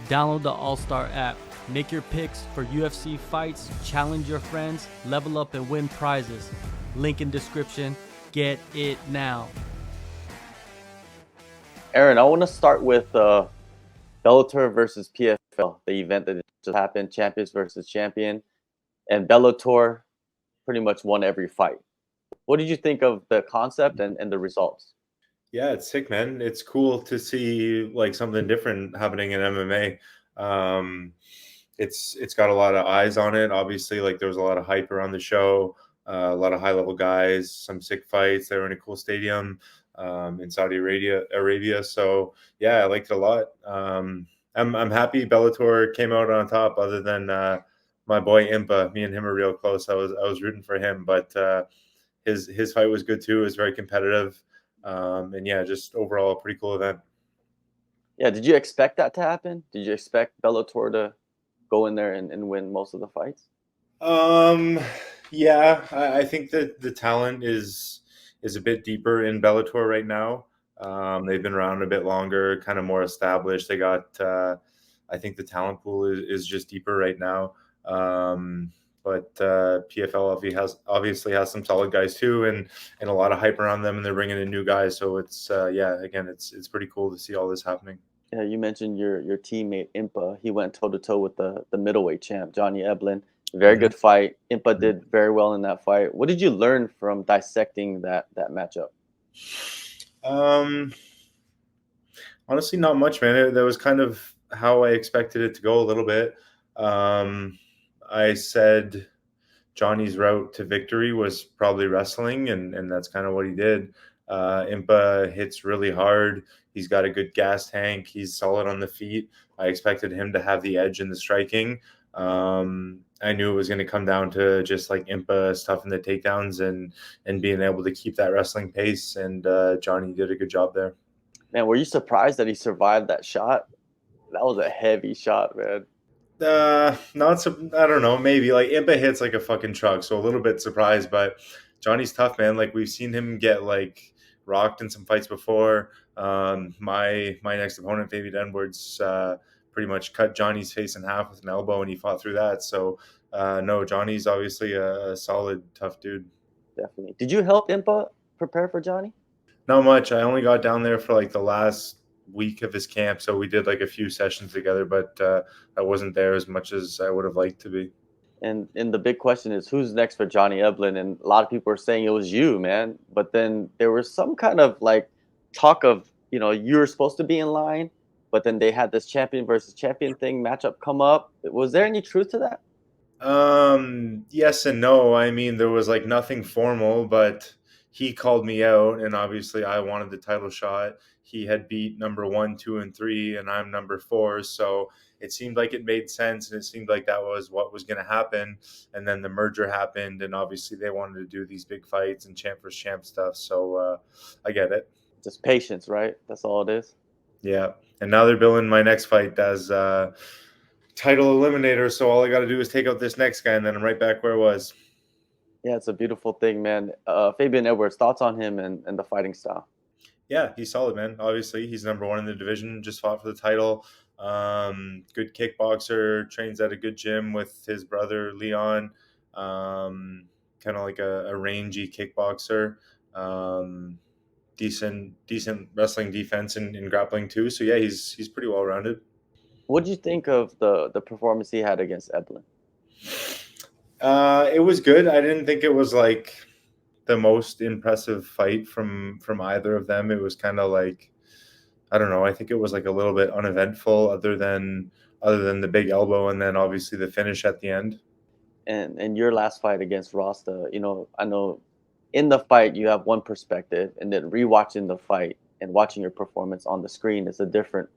Download the AllStar app. Make your picks for UFC fights, challenge your friends, level up and win prizes. Link in description. Get it now. Aaron, I want to start with Bellator versus PFL, the event that just happened, champions versus champion. And Bellator pretty much won every fight. What did you think of the concept and the results? Yeah, it's sick, man. It's cool to see like something different happening in MMA. It's got a lot of eyes on it. Obviously, like there was a lot of hype around the show, a lot of high level guys, some sick fights. They were in a cool stadium in Saudi Arabia. So yeah, I liked it a lot. I'm happy Bellator came out on top. Other than my boy Impa, me and him are real close. I was rooting for him, but his fight was good too. It was very competitive. And yeah, just overall a pretty cool event. Yeah, did you expect that to happen? Did you expect Bellator to go in there and win most of the fights? Yeah, I think that the talent is a bit deeper in Bellator right now. They've been around a bit longer, kind of more established. They got, I think the talent pool is just deeper right now. But PFL obviously has some solid guys too, and a lot of hype around them, and they're bringing in new guys. So it's yeah, again, it's pretty cool to see all this happening. Yeah, you mentioned your teammate Impa. He went toe to toe with the middleweight champ, Johnny Eblin. Very Mhm. good fight. Impa did very well in that fight. What did you learn from dissecting that matchup? Um, Honestly, not much, man. That was kind of how I expected it to go a little bit. I said Johnny's route to victory was probably wrestling, and that's kind of what he did. Impa hits really hard. He's got a good gas tank. He's solid on the feet. I expected him to have the edge in the striking. I knew it was going to come down to just like Impa stuffing the takedowns and being able to keep that wrestling pace. And Johnny did a good job there. Man, were you surprised that he survived that shot? That was a heavy shot, man. Not so. I don't know. Maybe like Impa hits like a fucking truck, so a little bit surprised. But Johnny's tough, man. Like we've seen him get like rocked in some fights before. My next opponent, Fabian Edwards, pretty much cut Johnny's face in half with an elbow, and he fought through that. So no, Johnny's obviously a solid, tough dude. Definitely. Did you help Impa prepare for Johnny? Not much. I only got down there for like the last week of his camp, so we did like a few sessions together, but I wasn't there as much as I would have liked to be. And the big question is who's next for Johnny Eblin? And a lot of people are saying it was you, man. But then there was some kind of like talk of, you were supposed to be in line, but then they had this champion versus champion thing matchup come up. Was there any truth to that? Yes and no. I mean, there was like nothing formal, but he called me out, and obviously I wanted the title shot. He had beat number 1, 2, and 3, and I'm number 4. So it seemed like it made sense, and it seemed like that was what was going to happen. And then the merger happened, and obviously they wanted to do these big fights and champ versus champ stuff. So I get it. Just patience, right? That's all it is. Yeah. And now they're billing my next fight as title eliminator. So all I got to do is take out this next guy, and then I'm right back where I was. Yeah, it's a beautiful thing, man. Fabian Edwards, thoughts on him and the fighting style? Yeah, he's solid, man. Obviously, he's number 1 in the division. Just fought for the title. Good kickboxer. Trains at a good gym with his brother Leon. Kind of like a rangy kickboxer. Decent wrestling defense and grappling too. So yeah, he's pretty well rounded. What do you think of the performance he had against Eblin? It was good. I didn't think it was like the most impressive fight from either of them. It was kind of like, I don't know. I think it was like a little bit uneventful, other than the big elbow, and then obviously the finish at the end. And your last fight against Rasta, I know in the fight you have one perspective, and then rewatching the fight and watching your performance on the screen is a different,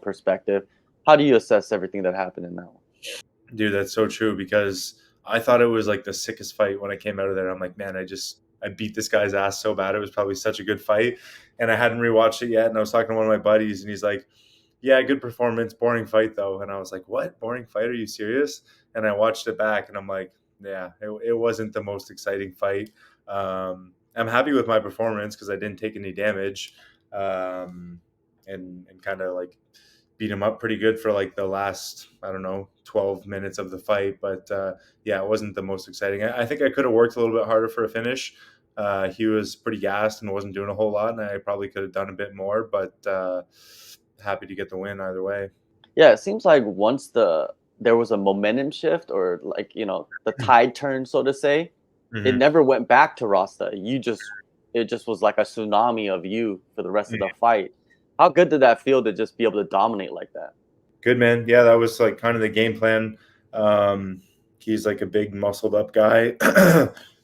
perspective. How do you assess everything that happened in that one? Dude, that's so true because I thought it was like the sickest fight when I came out of there. I'm like, man, I beat this guy's ass so bad. It was probably such a good fight, and I hadn't rewatched it yet. And I was talking to one of my buddies, and he's like, yeah, good performance, boring fight though. And I was like, what? Boring fight? Are you serious? And I watched it back, and I'm like, yeah, it wasn't the most exciting fight. I'm happy with my performance because I didn't take any damage, and kind of like beat him up pretty good for like the last, I don't know, 12 minutes of the fight. But yeah, it wasn't the most exciting. I think I could have worked a little bit harder for a finish. He was pretty gassed and wasn't doing a whole lot, and I probably could have done a bit more, but happy to get the win either way. Yeah, it seems like once there was a momentum shift, or like, the tide turned, so to say, it never went back to Rasta. It just was like a tsunami of you for the rest of the fight. How good did that feel to just be able to dominate like that? Good, man. Yeah, that was like kind of the game plan. He's like a big muscled up guy,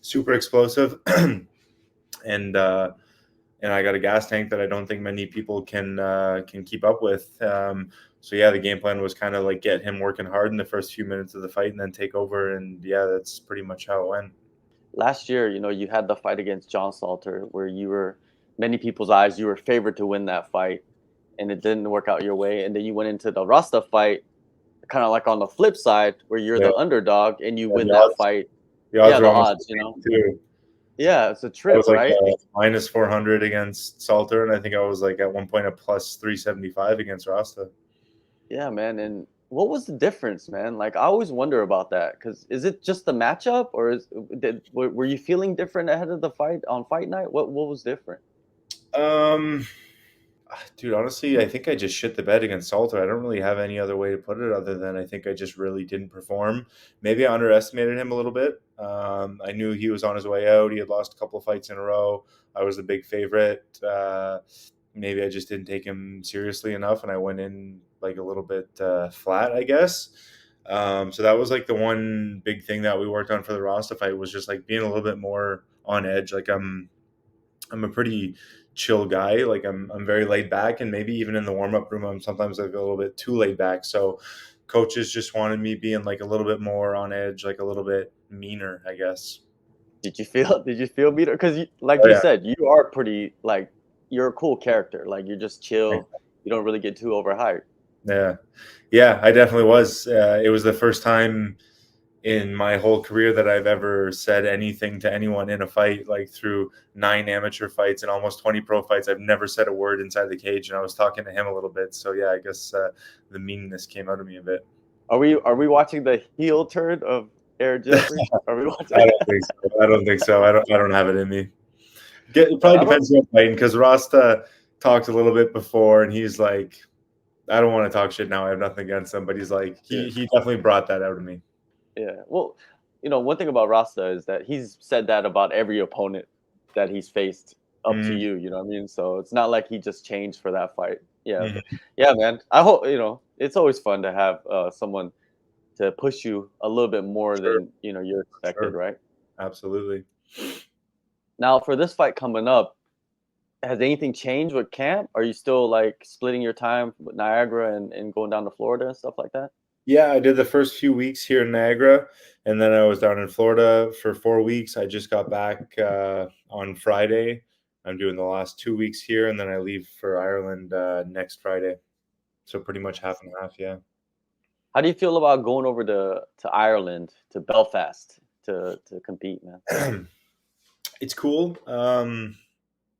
super explosive. and I got a gas tank that I don't think many people can keep up with. So yeah, the game plan was kind of like get him working hard in the first few minutes of the fight and then take over. And yeah, that's pretty much how it went. Last year, you had the fight against John Salter, where many people's eyes, you were favored to win that fight, and it didn't work out your way. And then you went into the Rasta fight, kind of like on the flip side, where you're the underdog and you win that fight. The odds, the odds, too. Yeah, it's a trip, I was like right? minus 400 against Salter, and I think I was like at one point a plus 375 against Rasta. Yeah, man. And what was the difference, man? Like, I always wonder about that, because is it just the matchup, or were you feeling different ahead of the fight on fight night? What was different? Dude, honestly, I think I just shit the bed against Salter. I don't really have any other way to put it other than I think I just really didn't perform. Maybe I underestimated him a little bit. I knew he was on his way out. He had lost a couple of fights in a row. I was the big favorite. Maybe I just didn't take him seriously enough, and I went in like a little bit flat, I guess. So that was like the one big thing that we worked on for the Rasta fight, was just like being a little bit more on edge. Like I'm a pretty chill guy. Like I'm very laid back, and maybe even in the warm-up room, I'm sometimes like a little bit too laid back. So coaches just wanted me being like a little bit more on edge, like a little bit meaner, I guess. Did you feel meaner? Because you said, you are pretty, like, you're a cool character. Like, you're just chill. You don't really get too overhyped. Yeah, I definitely was. It was the first time in my whole career that I've ever said anything to anyone in a fight. Like through 9 amateur fights and almost 20 pro fights, I've never said a word inside the cage, and I was talking to him a little bit. So yeah, I guess the meanness came out of me a bit. Are we watching the heel turn of Aaron Jeffery? Are we watching? I don't think so. I don't have it in me. It probably depends on fighting, because Rasta talked a little bit before, and he's like, I don't want to talk shit now. I have nothing against him, but he's like, he definitely brought that out of me. Yeah. Well, one thing about Rasta is that he's said that about every opponent that he's faced up to you. You know what I mean? So it's not like he just changed for that fight. Yeah. Yeah, man. I hope, it's always fun to have someone to push you a little bit more than, you're expected, right? Absolutely. Now, for this fight coming up, has anything changed with camp? Are you still like splitting your time with Niagara and going down to Florida and stuff like that? Yeah, I did the first few weeks here in Niagara, and then I was down in Florida for 4 weeks. I just got back on Friday. I'm doing the last 2 weeks here, and then I leave for Ireland next Friday. So pretty much half and half, yeah. How do you feel about going over to Ireland, to Belfast, to compete, man? It's cool.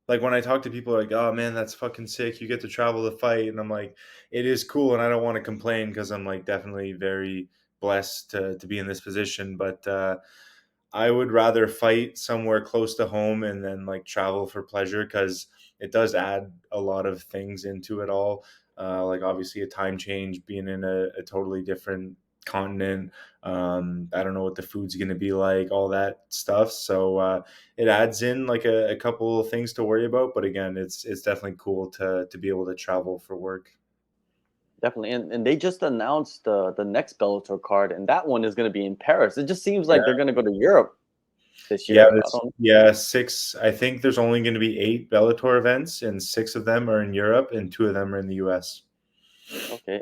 Like when I talk to people, like, oh man, that's fucking sick. You get to travel to fight. And I'm like, it is cool. And I don't want to complain, because I'm like definitely very blessed to be in this position. But I would rather fight somewhere close to home and then like travel for pleasure, because it does add a lot of things into it all. Like obviously a time change, being in a totally different continent. I don't know what the food's going to be like, all that stuff. So it adds in like a couple of things to worry about. But again, it's definitely cool to be able to travel for work. Definitely. And they just announced the next Bellator card, and that one is going to be in Paris. It just seems like they're going to go to Europe this year. Yeah, 6. I think there's only going to be 8 Bellator events, and 6 of them are in Europe and 2 of them are in the US. Okay.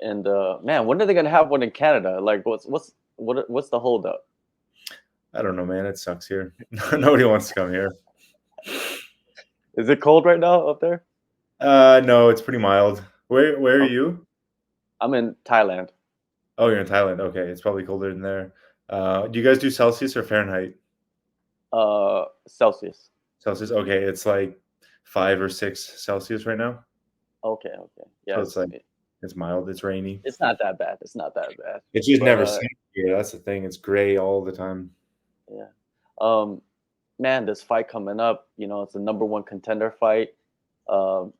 And man, when are they going to have one in Canada? Like, what's the holdup? I don't know, man. It sucks here. Nobody wants to come here. Is it cold right now up there? No, it's pretty mild. Where are you? I'm in Thailand. Oh, you're in Thailand. Okay, it's probably colder than there. Do you guys do Celsius or Fahrenheit? Celsius. Celsius. Okay, it's like 5 or 6 Celsius right now. Okay. Yeah. So it's like It's mild. It's rainy. It's not that bad. It's not that bad. It's just But never sunny here. That's the thing. It's gray all the time. yeah. Um, man, this fight coming up, it's a #1 contender fight. Um,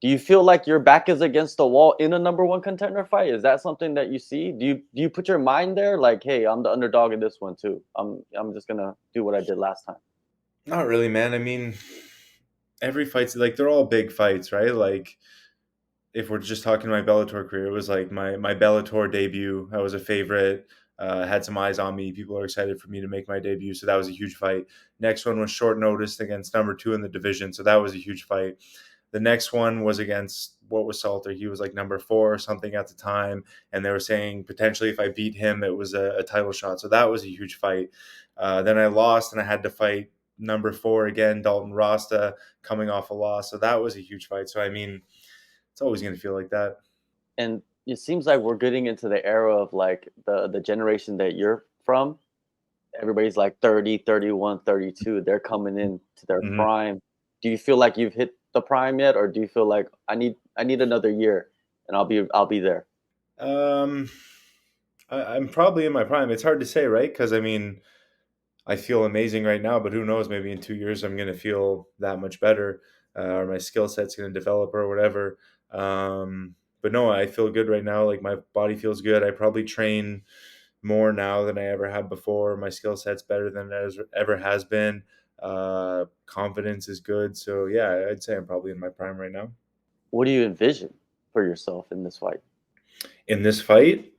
do you feel like your back is against the wall in a #1 contender fight? Is that something that you see? Do you put your mind there, like, hey, I'm the underdog in this one too. I'm just gonna do what I did last time. Not really, man. I mean, every fight's like they're all big fights, right? Like if we're just talking my Bellator career, it was like my Bellator debut. I was a favorite. Had some eyes on me. People are excited for me to make my debut, so that was a huge fight. Next one was short notice against #2 in the division, so that was a huge fight. The next one was against what was Salter. He was like #4 or something at the time, and they were saying potentially if I beat him, it was a title shot. So that was a huge fight. Then I lost, and I had to fight #4 again, Dalton Rasta, coming off a loss. So that was a huge fight. So I mean, it's always going to feel like that. And it seems like we're getting into the era of like the generation that you're from. Everybody's like 30, 31, 32. They're coming in to their Mhm. prime. Do you feel like you've hit the prime yet, or do you feel like I need another year and I'll be there? Um, I'm probably in my prime. It's hard to say, right? Because I mean, I feel amazing right now, but who knows? Maybe in 2 years, I'm going to feel that much better, or my skill set's going to develop, or whatever. But no, I feel good right now. Like my body feels good. I probably train more now than I ever have before. My skill set's better than it ever has been. Confidence is good. So yeah, I'd say I'm probably in my prime right now. What do you envision for yourself in this fight? In this fight,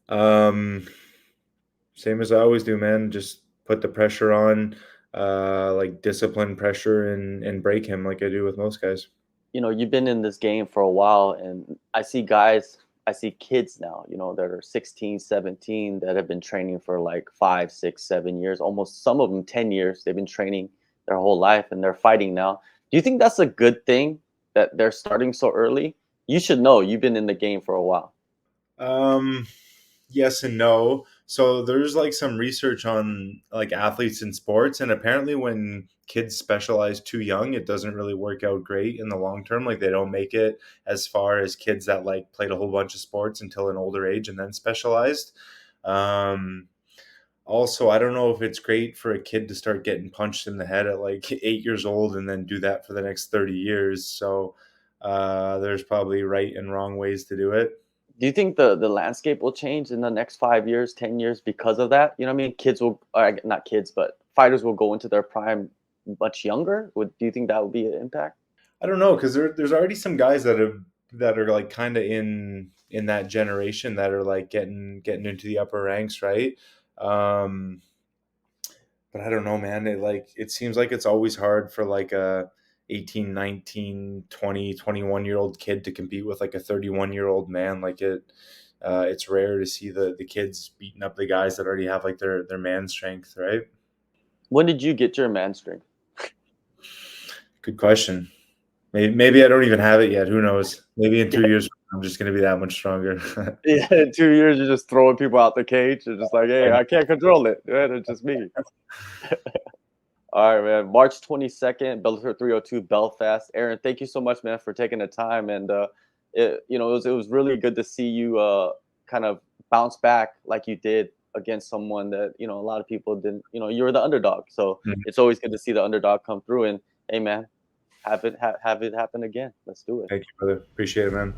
um, same as I always do, man. Just put the pressure on, like discipline pressure and break him like I do with most guys. You've been in this game for a while, and I see kids now, that are 16, 17 that have been training for like 5, 6, 7 years, almost some of them 10 years. They've been training their whole life and they're fighting now. Do you think that's a good thing that they're starting so early? You should know you've been in the game for a while. Um, yes and no. So there's like some research on like athletes in sports, and apparently when kids specialize too young, it doesn't really work out great in the long term. Like they don't make it as far as kids that like played a whole bunch of sports until an older age and then specialized. Um, Also, I don't know if it's great for a kid to start getting punched in the head at like 8 years old and then do that for the next 30 years. So there's probably right and wrong ways to do it. Do you think the landscape will change in the next 5 years, 10 years because of that? You know what I mean? Kids will, not kids, but fighters will go into their prime much younger. Do you think that would be an impact? I don't know because there's already some guys that are like kind of in that generation that are like getting into the upper ranks, right? Um, but I don't know, man. It seems like it's always hard for like a 18, 19, 20, 21-year-old kid to compete with like a 31-year-old man. It's rare to see the kids beating up the guys that already have like their man strength, right? When did you get your man strength? Good question. Maybe I don't even have it yet. Who knows? Maybe in 2 years I'm just going to be that much stronger. Yeah, in 2 years, you're just throwing people out the cage. You're just like, hey, I can't control it. Man, it's just me. All right, man. March 22nd, Bellator 302, Belfast. Aaron, thank you so much, man, for taking the time. And it was really good to see you kind of bounce back like you did against someone that a lot of people didn't. You were the underdog, so it's always good to see the underdog come through. And hey, man, have it happen again. Let's do it. Thank you, brother. Appreciate it, man.